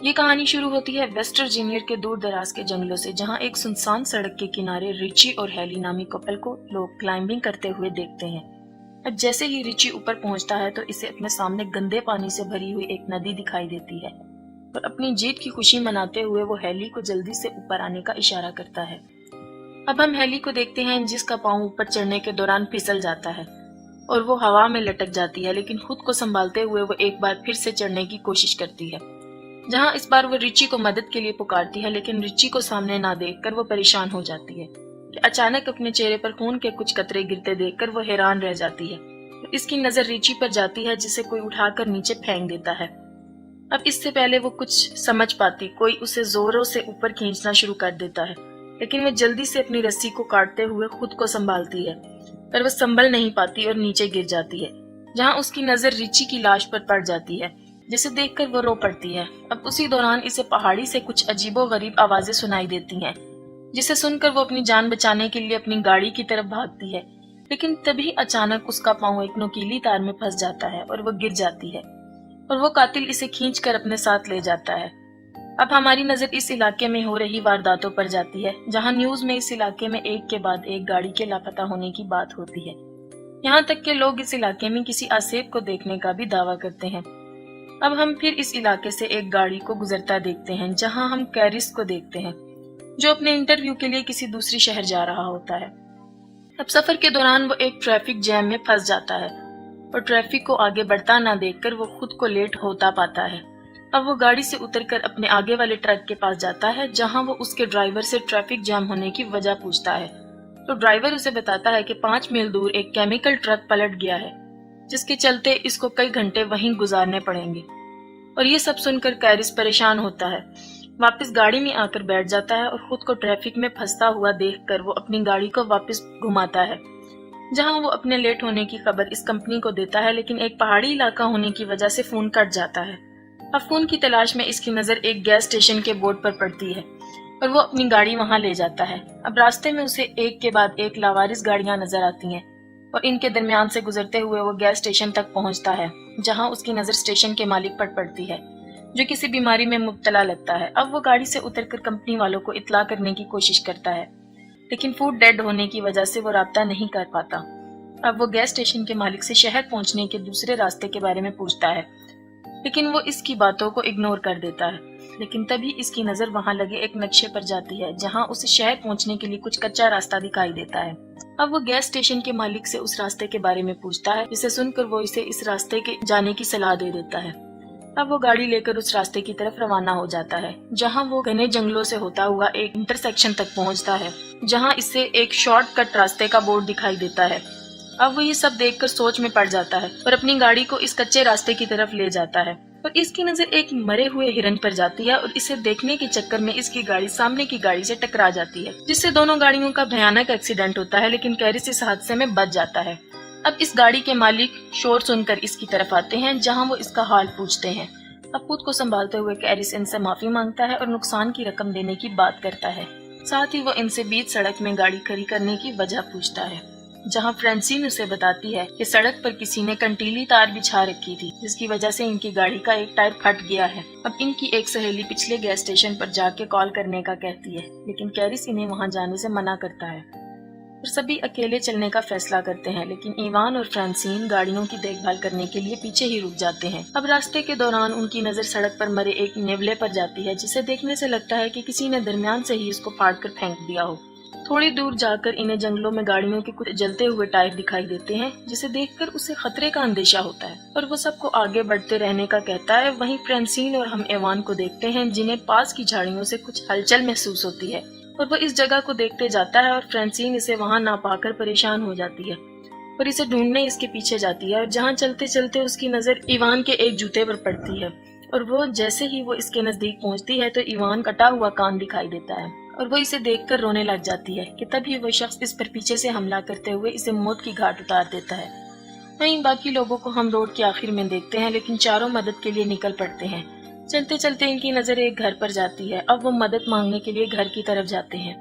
ये कहानी शुरू होती है वेस्ट वर्जीनिया के दूर दराज के जंगलों से, जहां एक सुनसान सड़क के किनारे रिची और हेली नामी कपल को लोग क्लाइंबिंग करते हुए देखते हैं। अब जैसे ही रिची ऊपर पहुंचता है तो इसे अपने सामने गंदे पानी से भरी हुई एक नदी दिखाई देती है और अपनी जीत की खुशी मनाते हुए वो हेली को जल्दी से ऊपर आने का इशारा करता है। अब हम हेली को देखते हैं जिसका पाँव ऊपर चढ़ने के दौरान फिसल जाता है और वो हवा में लटक जाती है, लेकिन खुद को संभालते हुए वो एक बार फिर से चढ़ने की कोशिश करती है, जहां इस बार वो रिची को मदद के लिए पुकारती है। लेकिन रिची को सामने ना देखकर वो परेशान हो जाती है कि अचानक अपने चेहरे पर खून के कुछ कतरे गिरते देखकर वो हैरान रह जाती है। तो इसकी नजर रिची पर जाती है जिसे कोई उठाकर नीचे फेंक देता है। अब इससे पहले वो कुछ समझ पाती, कोई उसे जोरों से ऊपर खींचना शुरू कर देता है, लेकिन वो जल्दी से अपनी रस्सी को काटते हुए खुद को संभालती है, पर वो संभल नहीं पाती और नीचे गिर जाती है, जहां उसकी नजर रिची की लाश पर पड़ जाती है, जिसे देखकर वो रो पड़ती है। अब उसी दौरान इसे पहाड़ी से कुछ अजीबोगरीब आवाजें सुनाई देती हैं, जिसे सुनकर वो अपनी जान बचाने के लिए अपनी गाड़ी की तरफ भागती है, लेकिन तभी अचानक उसका पाँव एक नुकीली तार में फंस जाता है और वो गिर जाती है और वो कातिल इसे खींचकर अपने साथ ले जाता है। अब हमारी नजर इस इलाके में हो रही वारदातों पर जाती है, जहां न्यूज में इस इलाके में एक के बाद एक गाड़ी के लापता होने की बात होती है। यहाँ तक के लोग इस इलाके में किसी आसेब को देखने का भी दावा करते हैं। अब हम फिर इस इलाके से एक गाड़ी को गुजरता देखते हैं, जहां हम कैरिस को देखते हैं, जो अपने इंटरव्यू के लिए किसी दूसरी शहर जा रहा होता है। अब सफर के दौरान वो एक ट्रैफिक जैम में फंस जाता है और ट्रैफिक को आगे बढ़ता ना देखकर वो खुद को लेट होता पाता है। अब वो गाड़ी से उतरकर अपने आगे वाले ट्रक के पास जाता है, जहां वो उसके ड्राइवर से ट्रैफिक जैम होने की वजह पूछता है। तो ड्राइवर उसे बताता है कि 5 मील दूर एक केमिकल ट्रक पलट गया है, जिसके चलते इसको कई घंटे वहीं गुजारने पड़ेंगे। और ये सब सुनकर कैरिस परेशान होता है, वापस गाड़ी में आकर बैठ जाता है और खुद को ट्रैफिक में फंसता हुआ देखकर वो अपनी गाड़ी को वापस घुमाता है, जहां वो अपने लेट होने की खबर इस कंपनी को देता है, लेकिन एक पहाड़ी इलाका होने की वजह से फोन कट जाता है। अब फोन की तलाश में इसकी नजर एक गैस स्टेशन के बोर्ड पर पड़ती है और वो अपनी गाड़ी वहां ले जाता है। अब रास्ते में उसे एक के बाद एक लावारिस गाड़ियां नजर आती हैं और इनके दरमियान से गुजरते हुए वो गैस स्टेशन तक पहुंचता है, जहां उसकी नजर स्टेशन के मालिक पर पड़ती है, जो किसी बीमारी में मुब्तला लगता है। अब वो गाड़ी से उतरकर कंपनी वालों को इत्तला करने की कोशिश करता है, लेकिन फूड डेड होने की वजह से वो राब्ता नहीं कर पाता। अब वो गैस स्टेशन के मालिक से शहर पहुंचने के दूसरे रास्ते के बारे में पूछता है, लेकिन वो इसकी बातों को इग्नोर कर देता है। लेकिन तभी इसकी नजर वहां लगे एक नक्शे पर जाती है, जहां उसे शहर पहुंचने के लिए कुछ कच्चा रास्ता दिखाई देता है। अब वो गैस स्टेशन के मालिक से उस रास्ते के बारे में पूछता है, जिसे सुनकर वो इसे इस रास्ते के जाने की सलाह दे देता है। अब वो गाड़ी लेकर उस रास्ते की तरफ रवाना हो जाता है, जहां वो घने जंगलों से होता हुआ एक इंटरसेक्शन तक पहुंचता है, जहां इससे एक शॉर्टकट रास्ते का बोर्ड दिखाई देता है। अब वो ये सब देखकर सोच में पड़ जाता है और अपनी गाड़ी को इस कच्चे रास्ते की तरफ ले जाता है, और इसकी नजर एक मरे हुए हिरन पर जाती है और इसे देखने के चक्कर में इसकी गाड़ी सामने की गाड़ी से टकरा जाती है, जिससे दोनों गाड़ियों का भयानक एक्सीडेंट होता है, लेकिन कैरिस इस हादसे में बच जाता है। अब इस गाड़ी के मालिक शोर सुनकर इसकी तरफ आते हैं, जहां वो इसका हाल पूछते हैं। अब खुद को संभालते हुए कैरिस इनसे माफी मांगता है और नुकसान की रकम देने की बात करता है। साथ ही वो इनसे बीच सड़क में गाड़ी खड़ी करने की वजह पूछता है, जहां फ्रांसिन उसे बताती है कि सड़क पर किसी ने कंटीली तार बिछा रखी थी, जिसकी वजह से इनकी गाड़ी का एक टायर फट गया है। अब इनकी एक सहेली पिछले गैस स्टेशन पर जाके कॉल करने का कहती है, लेकिन कैरिस इन्हें वहां जाने से मना करता है और सभी अकेले चलने का फैसला करते हैं। लेकिन इवान और फ्रांसिन गाड़ियों की देखभाल करने के लिए पीछे ही रुक जाते हैं। अब रास्ते के दौरान उनकी नजर सड़क पर मरे एक नेवले पर जाती है, जिसे देखने से लगता है कि किसी ने दरमियान से ही इसको फाड़ कर फेंक दिया हो। थोड़ी दूर जाकर इन्हें जंगलों में गाड़ियों के कुछ जलते हुए टायर दिखाई देते हैं, जिसे देखकर उसे खतरे का अंदेशा होता है और वो सबको आगे बढ़ते रहने का कहता है। वहीं फ्रांसिन और हम एवान को देखते हैं, जिन्हें पास की झाड़ियों से कुछ हलचल महसूस होती है और वो इस जगह को देखते जाता है, और फ्रांसिन इसे वहां ना पाकर परेशान हो जाती है और इसे ढूंढने इसके पीछे जाती है। और जहां चलते चलते उसकी नजर इवान के एक जूते पर पड़ती है, और वो जैसे ही वो इसके नजदीक पहुंचती है तो इवान कटा हुआ कान दिखाई देता है और वो इसे देखकर रोने लग जाती है कि तभी वो शख्स इस पर पीछे से हमला करते हुए इसे मौत की घाट उतार देता है। वहीं बाकी लोगों को हम रोड के आखिर में देखते हैं, लेकिन चारों मदद के लिए निकल पड़ते हैं। चलते चलते इनकी नजर एक घर पर जाती है। अब वो मदद मांगने के लिए घर की तरफ जाते हैं।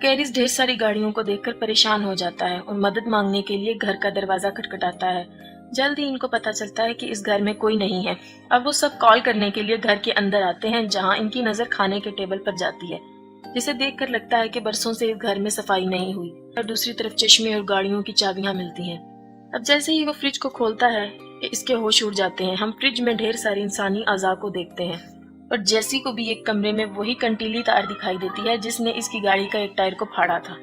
कैरिस ढेर सारी गाड़ियों को देखकर परेशान हो जाता है और मदद मांगने के लिए घर का दरवाजा खटखटाता है, जल्द ही इनको पता चलता है कि इस घर में कोई नहीं है। अब वो सब कॉल करने के लिए घर के अंदर आते हैं, जहाँ इनकी नजर खाने के टेबल पर जाती है, जिसे देखकर लगता है कि बरसों से इस घर में सफाई नहीं हुई। और दूसरी तरफ चश्मे और गाड़ियों की चाबियां मिलती हैं। अब जैसे ही वो फ्रिज को खोलता है, इसके होश उड़ जाते हैं। हम फ्रिज में ढेर सारी इंसानी अज़ा को देखते हैं और जैसी को भी एक कमरे में वही कंटीली तार दिखाई देती है जिसने इसकी गाड़ी का एक टायर को फाड़ा था।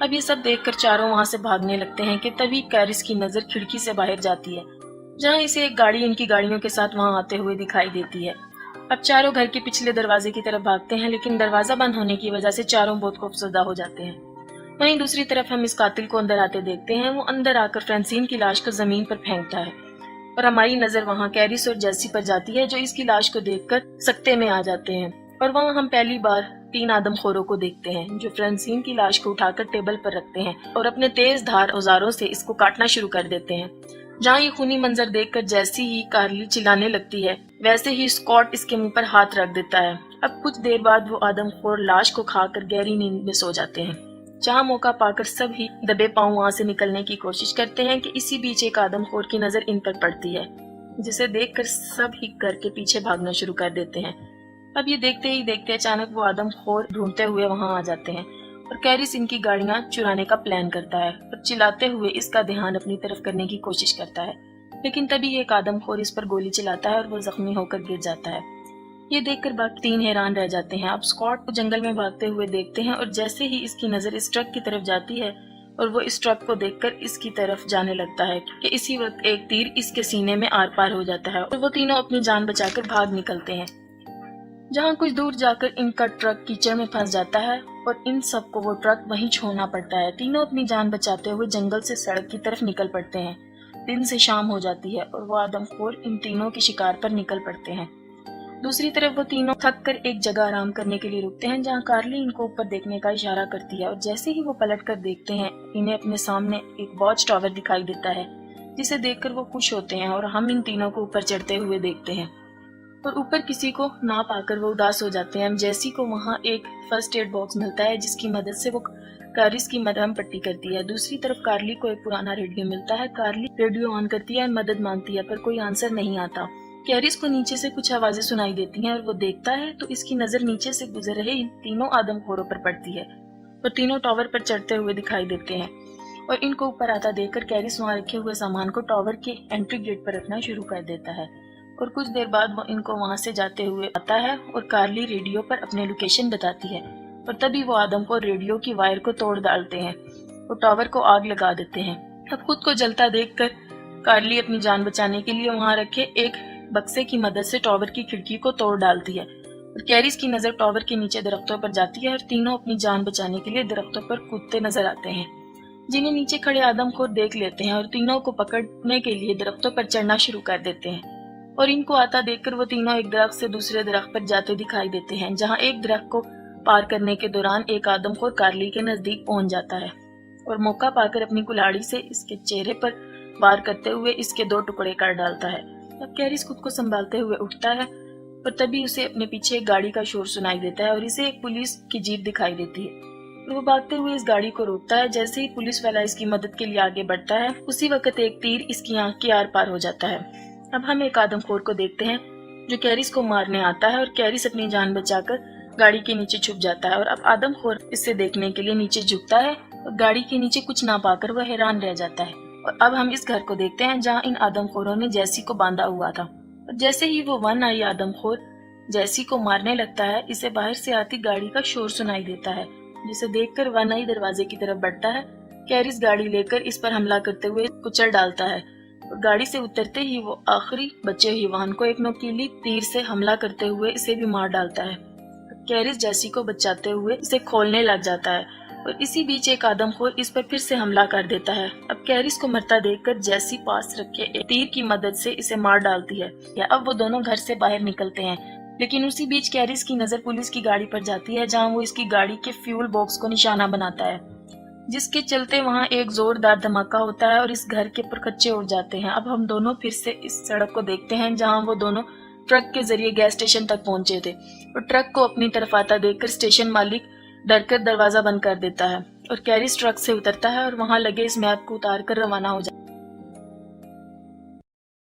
अब ये सब देखकर चारों वहां से भागने लगते हैं कि तभी कैरिस की नजर खिड़की से बाहर जाती है, जहां इसे एक गाड़ी इनकी गाड़ियों के साथ वहां आते हुए दिखाई देती है। अब चारों घर के पिछले दरवाजे की तरफ भागते हैं, लेकिन दरवाजा बंद होने की वजह से चारों बहुत खौफजदा हो जाते हैं। वहीं दूसरी तरफ हम इस कातिल को अंदर आते देखते हैं। वो अंदर आकर फ्रांसीन की लाश को जमीन पर फेंकता है और हमारी नजर वहां कैरिस और जेसी पर जाती है, जो इसकी लाश को देखकर सकते में आ जाते हैं। और वहां हम पहली बार 3 आदमखोरों को देखते हैं, जो फ्रांसीन की लाश को उठाकर टेबल पर रखते हैं और अपने तेज धार औजारों से इसको काटना शुरू कर देते हैं। जहाँ ये खूनी मंजर देखकर जैसी ही कार्ली चिल्लाने लगती है, वैसे ही स्कॉट इसके मुंह पर हाथ रख देता है। अब कुछ देर बाद वो आदमखोर लाश को खाकर गहरी नींद में सो जाते हैं, जहाँ मौका पाकर सब ही दबे पांव वहां से निकलने की कोशिश करते हैं कि इसी बीच एक आदमखोर की नजर इन पर पड़ती है, जिसे देखकर सब ही घर के पीछे भागना शुरू कर देते हैं। अब ये देखते ही देखते अचानक वो आदमखोर ढूंढते हुए वहां आ जाते हैं और कैरिस इनकी गाड़ियां चुराने का प्लान करता है और चिल्लाते हुए इसका ध्यान अपनी तरफ करने की कोशिश करता है। लेकिन तभी एक आदमखोर इस पर गोली चलाता है और वो जख्मी होकर गिर जाता है। ये देखकर बाकी 3 हैरान रह जाते हैं। अब स्कॉट को जंगल में भागते हुए देखते हैं और जैसे ही इसकी नजर इस ट्रक की तरफ जाती है और वो इस ट्रक को देखकर इसकी तरफ जाने लगता है कि इसी वक्त एक तीर इसके सीने में आर पार हो जाता है और वो तीनों अपनी जान बचाकर भाग निकलते हैं। जहाँ कुछ दूर जाकर इनका ट्रक कीचड़ में फंस जाता है और इन सबको वो ट्रक वहीं छोड़ना पड़ता है। तीनों अपनी जान बचाते हुए जंगल से सड़क की तरफ निकल पड़ते हैं। दिन से शाम हो जाती है और वो आदमखोर इन तीनों के शिकार पर निकल पड़ते हैं। दूसरी तरफ वो तीनों थक कर एक जगह आराम करने के लिए रुकते हैं, जहाँ कार्ली इनको ऊपर देखने का इशारा करती है और जैसे ही वो पलट कर देखते हैं, इन्हें अपने सामने एक वॉच टावर दिखाई देता है, जिसे देखकर वो खुश होते हैं और हम इन तीनों को ऊपर चढ़ते हुए देखते हैं और ऊपर किसी को ना पाकर वो उदास हो जाते हैं। जैसी को वहाँ एक फर्स्ट एड बॉक्स मिलता है, जिसकी मदद से वो कैरिस की मरहम पट्टी करती है। दूसरी तरफ कार्ली को एक पुराना रेडियो मिलता है। कार्ली रेडियो ऑन करती है, मदद मांगती है, पर कोई आंसर नहीं आता। कैरिस को नीचे से कुछ आवाजें सुनाई देती हैं और वो देखता है तो इसकी नजर नीचे से गुजर रहे इन तीनों आदमखोरों पर पड़ती है और तीनों टावर पर चढ़ते हुए दिखाई देते हैं और इनको ऊपर आता देखकर कैरिस वहाँ रखे हुए सामान को टावर के एंट्री गेट पर रखना शुरू कर देता है और कुछ देर बाद वो इनको वहाँ से जाते हुए आता है और कार्ली रेडियो पर अपने लोकेशन बताती है और तभी वो आदमखोर रेडियो की वायर को तोड़ डालते हैं और टावर को आग लगा देते हैं। अब खुद को जलता देखकर कार्ली अपनी जान बचाने के लिए वहाँ रखे एक बक्से की मदद से टावर की खिड़की को तोड़ डालती है और कैरिस की नजर टावर के नीचे दरख्तों पर जाती है और तीनों अपनी जान बचाने के लिए दरख्तों पर कूदते नजर आते हैं, जिन्हें नीचे खड़े आदमखोर देख लेते हैं और तीनों को पकड़ने के लिए दरख्तों पर चढ़ना शुरू कर देते हैं और इनको आता देखकर वो तीनों एक दरख्त से दूसरे दरख्त पर जाते दिखाई देते हैं, जहाँ एक दरख्त को पार करने के दौरान एक आदमखोर कार्ली के नजदीक पहुंच जाता है और मौका पाकर अपनी कुल्हाड़ी से इसके चेहरे पर वार करते हुए इसके 2 टुकड़े कर डालता है। अब कैरिस खुद को संभालते हुए उठता है और तभी उसे अपने पीछे एक गाड़ी का शोर सुनाई देता है और इसे एक पुलिस की जीप दिखाई देती है और वो भागते हुए इस गाड़ी को रोकता है। जैसे ही पुलिस वाला इसकी मदद के लिए आगे बढ़ता है, उसी वक्त एक तीर इसकी आंख के आर पार हो जाता है। अब हम एक आदमखोर को देखते हैं जो कैरिस को मारने आता है और कैरिस अपनी जान बचाकर गाड़ी के नीचे छुप जाता है और अब आदमखोर इसे देखने के लिए नीचे झुकता है और गाड़ी के नीचे कुछ ना पाकर वह हैरान रह जाता है। और अब हम इस घर को देखते हैं जहाँ इन आदमखोरों ने जैसी को बांधा हुआ था और जैसे ही वो वन आई आदमखोर जैसी को मारने लगता है, इसे बाहर से आती गाड़ी का शोर सुनाई देता है, जिसे देखकर वन आई दरवाजे की तरफ बढ़ता है। कैरिस गाड़ी लेकर इस पर हमला करते हुए कुचल डालता है और गाड़ी से उतरते ही वो आखिरी बचे हुए वाहन को एक नुकीली तीर से हमला करते हुए इसे भी मार डालता है। कैरिस जैसी को बचाते हुए इसे खोलने लग जाता है और इसी बीच एक आदमखोर इस पर फिर से हमला कर देता है। अब कैरिस को मरता देखकर जैसी पास रखे एक तीर की मदद से इसे मार डालती है। या अब वो दोनों घर से बाहर निकलते हैं, लेकिन उसी बीच कैरिस की नजर पुलिस की गाड़ी पर जाती है, जहां वो इसकी गाड़ी के फ्यूल बॉक्स को निशाना बनाता है, जिसके चलते वहां एक जोरदार धमाका होता है और इस घर के परखच्चे उड़ जाते हैं। अब हम दोनों फिर से इस सड़क को देखते हैं जहां वो दोनों ट्रक के जरिए गैस स्टेशन तक पहुंचे थे और ट्रक को अपनी तरफ आता देखकर स्टेशन मालिक डरकर दरवाजा बंद कर देता है और कैरिस ट्रक से उतरता है और वहां लगे इस मैप को उतार कर रवाना हो जाता है।